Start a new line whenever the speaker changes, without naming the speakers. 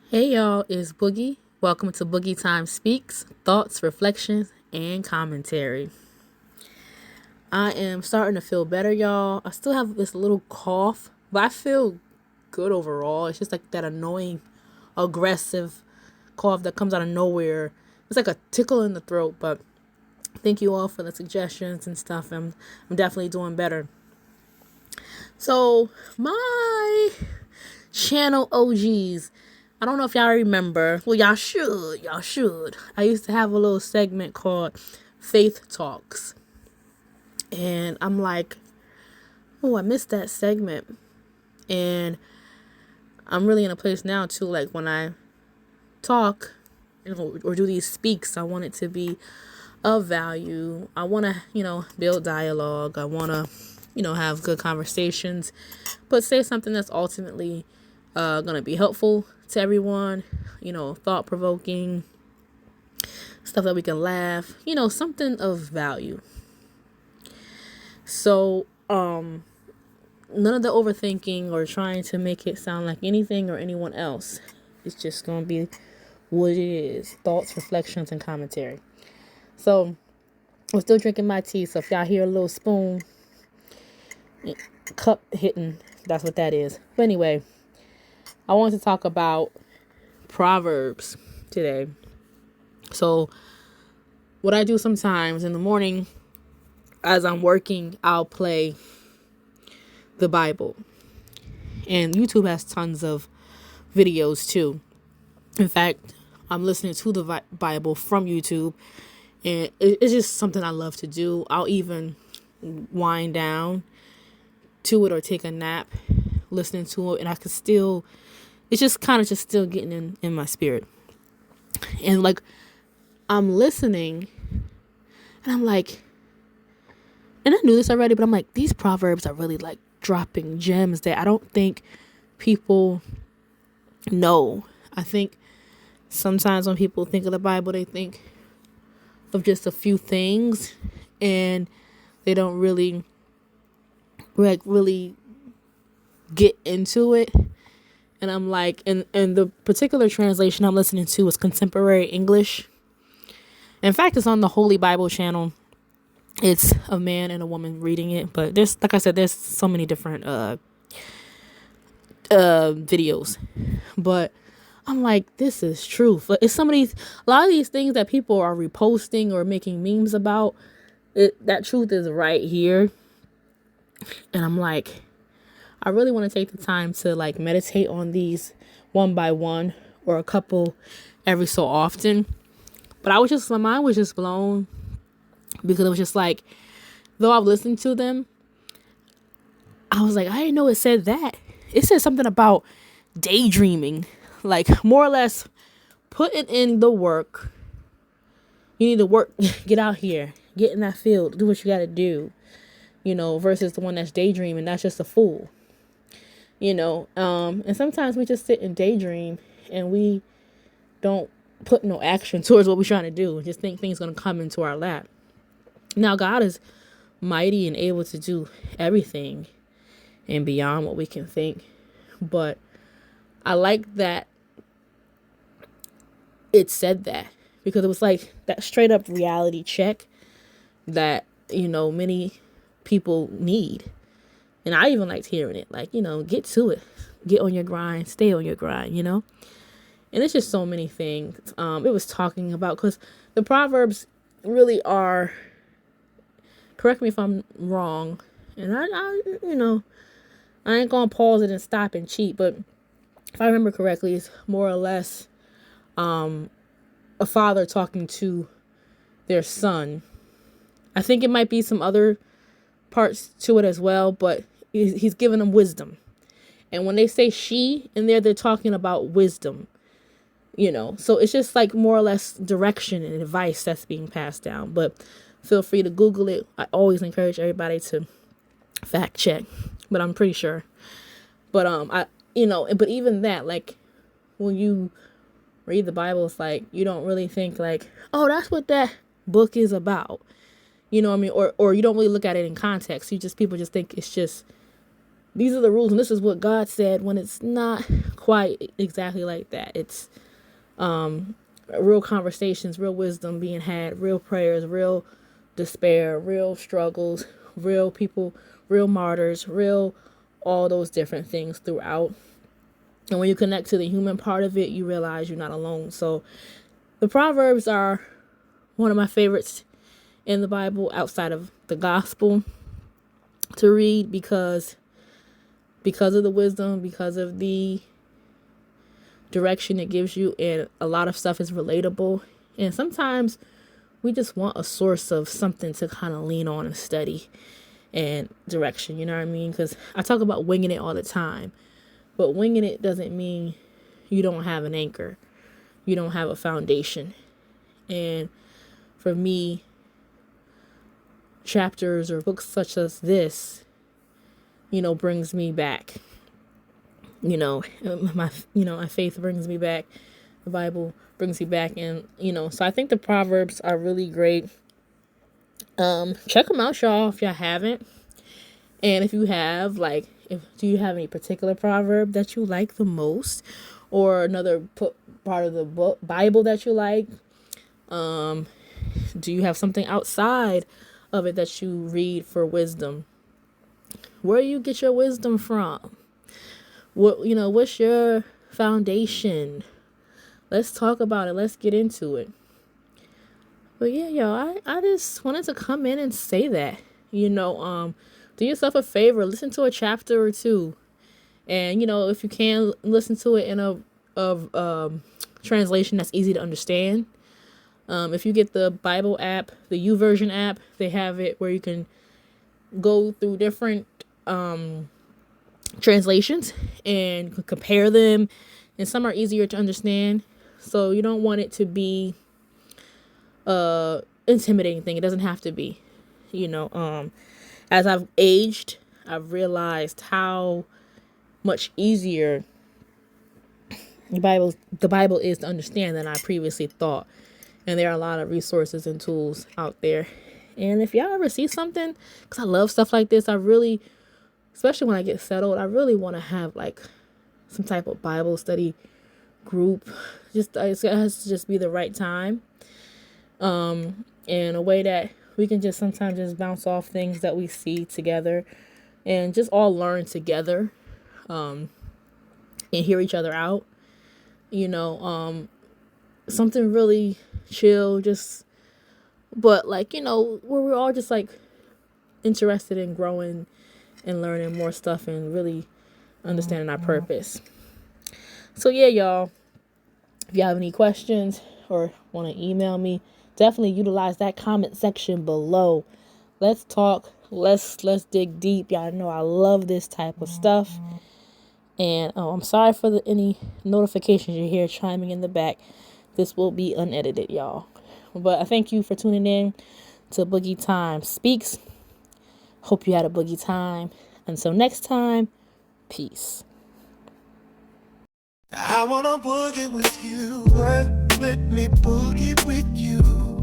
Hey y'all, it's Boogie. Welcome to Boogie Time Speaks, thoughts, reflections, and commentary. I am starting to feel better, y'all. I still have this little cough, but I feel good overall. It's just like that annoying, aggressive cough that comes out of nowhere. It's like a tickle in the throat, but thank you all for the suggestions and stuff. I'm definitely doing better. So, my channel OGs, I don't know if y'all remember. Well, y'all should. Y'all should. I used to have a little segment called Faith Talks. And I'm like, oh, I missed that segment. And I'm really in a place now, too, like when I talk or do these speaks, I want it to be of value. I want to, build dialogue. I want to, have good conversations, but say something that's ultimately going to be helpful to everyone, thought-provoking, stuff that we can laugh, something of value. So, none of the overthinking or trying to make it sound like anything or anyone else. It's just going to be what it is. Thoughts, reflections, and commentary. So, I'm still drinking my tea, so if y'all hear a little spoon, cup hitting, that's what that is. But anyway, I want to talk about Proverbs today. So what I do sometimes in the morning as I'm working, I'll play the Bible. And YouTube has tons of videos too. In fact, I'm listening to the Bible from YouTube, and it's just something I love to do. I'll even wind down to it or take a nap listening to it, and I could still, it's just kind of just still getting in my spirit. And like I'm listening and I'm like, and I knew this already, but I'm like, these Proverbs are really like dropping gems that I don't think people know. I think sometimes when people think of the Bible, they think of just a few things and they don't really get into it. And I'm like, and the particular translation I'm listening to is contemporary English. In fact, it's on the Holy Bible channel. It's a man and a woman reading it, but there's, like I said, there's so many different videos. But I'm like, this is truth. It's a lot of these things that people are reposting or making memes about. That truth is right here. And I'm like, I really want to take the time to like meditate on these one by one or a couple every so often. But my mind was just blown because it was just like, though I've listened to them, I was like, I didn't know it said that. It said something about daydreaming, like more or less putting in the work. You need to work, get out here, get in that field, do what you got to do, versus the one that's daydreaming. That's just a fool. And sometimes we just sit and daydream and we don't put no action towards what we're trying to do and just think things going to come into our lap. Now, God is mighty and able to do everything and beyond what we can think. But I like that it said that because it was like that straight up reality check that, many people need. And I even liked hearing it. Like, get to it. Get on your grind. Stay on your grind, And it's just so many things. It was talking about, because the Proverbs really are, correct me if I'm wrong. And I ain't going to pause it and stop and cheat. But if I remember correctly, it's more or less a father talking to their son. I think it might be some other parts to it as well, but he's giving them wisdom. And when they say she in there, they're talking about wisdom, so it's just like more or less direction and advice that's being passed down. But feel free to Google it. I always encourage everybody to fact check, but I'm pretty sure. But but even that, like when you read the Bible, it's like you don't really think like, oh, that's what that book is about. Or you don't really look at it in context. People just think it's just these are the rules and this is what God said, when it's not quite exactly like that. It's real conversations, real wisdom being had, real prayers, real despair, real struggles, real people, real martyrs, real all those different things throughout. And when you connect to the human part of it, you realize you're not alone. So the Proverbs are one of my favorites in the Bible outside of the gospel to read, because of the wisdom, because of the direction it gives you, and a lot of stuff is relatable. And sometimes we just want a source of something to kind of lean on and study and direction, you know what I mean? Because I talk about winging it all the time, but winging it doesn't mean you don't have an anchor, you don't have a foundation. And for me, chapters or books such as this, brings me back. My faith brings me back. The Bible brings me back. And, so I think the Proverbs are really great. Check them out, y'all, if y'all haven't. And if you have, do you have any particular proverb that you like the most, or another part of the Bible that you like? Do you have something outside of it that you read for wisdom? Where you get your wisdom from? What's your foundation? Let's talk about it. Let's get into it. But yeah, y'all, I just wanted to come in and say that, do yourself a favor, listen to a chapter or two. And, if you can, listen to it in a translation that's easy to understand. If you get the Bible app, the YouVersion app, they have it where you can go through different translations and compare them, and some are easier to understand. So you don't want it to be intimidating thing. It doesn't have to be. As I've aged, I've realized how much easier the Bible is to understand than I previously thought. And there are a lot of resources and tools out there. And if y'all ever see something, because I love stuff like this, I really, especially when I get settled, I really want to have some type of Bible study group. It has to just be the right time. In a way that we can just sometimes just bounce off things that we see together and just all learn together, and hear each other out. Something really chill, but where we're all just interested in growing and learning more stuff and really understanding our purpose. So yeah, y'all, if you have any questions or want to email me, definitely utilize that comment section below. Let's talk. Let's dig deep. Y'all know I love this type of stuff. And I'm sorry for any notifications you hear chiming in the back. This will be unedited, y'all. But I thank you for tuning in to Boogie Time Speaks. Hope you had a boogie time. Until next time, peace.
I wanna boogie with you, let me boogie with you.